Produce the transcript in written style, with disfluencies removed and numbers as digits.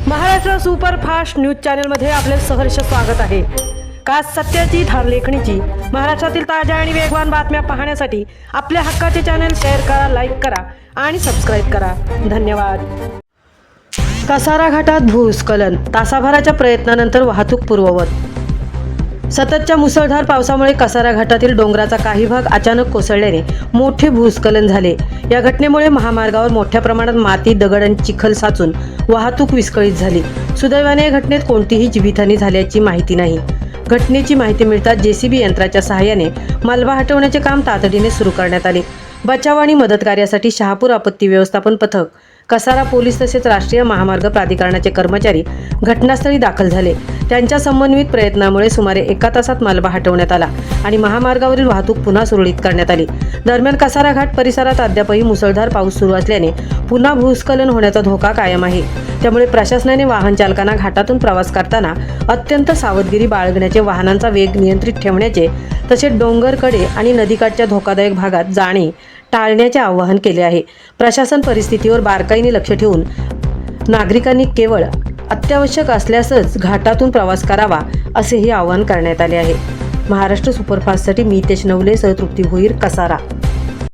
Maharashtra superfast news चॅनलमध्ये आपले सहर्ष स्वागत आहे। का सत्याची धार लेखणीची महाराष्ट्रातील ताज्या आणि वेगवान बातम्या पाहण्यासाठी आपल्या हक्काचे चॅनल शेअर करा, लाईक करा आणि सबस्क्राईब करा। धन्यवाद। कसारा घाटात भूस्खलन, तासाभराच्या प्रयत्नानंतर वाहतूक पूर्ववत। सततच्या मुसळधार पावसामुळे कसारा घाटातील डोंगराचा काही भाग अचानक कोसळल्याने मोठे भूस्खलन झाले। या घटनेमुळे महामार्गावर मोठ्या प्रमाणात माती, दगड आणि चिखल साचून वाहतूक विस्कळीत झाली। सुदैवाने या घटनेत कोणतीही जीवितहानी झाल्याची माहिती नाही। घटनेची माहिती मिळताच जेसीबी यंत्राच्या सहाय्याने मलबा हटवण्याचे काम तातडीने सुरू करण्यात आले। बचाव आणि मदत कार्यासाठी शहापूर आपत्ती व्यवस्थापन पथक, कसारा पोलीस तसेच राष्ट्रीय महामार्ग प्राधिकरणाचे कर्मचारी घटनास्थळी दाखल झाले। त्यांच्या समन्वित प्रयत्नामुळे सुमारे 1 तासात मलबा हटवण्यात आला आणि महामार्गावरील वाहतूक पुन्हा सुरळीत करण्यात आली। दरम्यान कसारा घाट परिसरात अद्यापही मुसळधार पाऊस सुरू असल्याने पुन्हा भूस्खलन होण्याचा धोका कायम आहे। त्यामुळे प्रशासनाने वाहन चालकांना घाटातून प्रवास करताना अत्यंत सावधगिरी बाळगण्याचे, वाहनांचा वेग नियंत्रित ठेवण्याचे तसेच डोंगरकडे आणि नदीकाठच्या धोकादायक भागात जाणे टाळण्याचे आवाहन केले आहे। प्रशासन परिस्थितीवर बारकाईने लक्ष ठेवून नागरिकांनी केवळ अत्यावश्यक असल्यासच घाटातून प्रवास करावा असेही आवाहन करण्यात आले आहे। महाराष्ट्र सुपरफास्टसाठी मी तेज नवले सह तृप्ती भोईर, कसारा।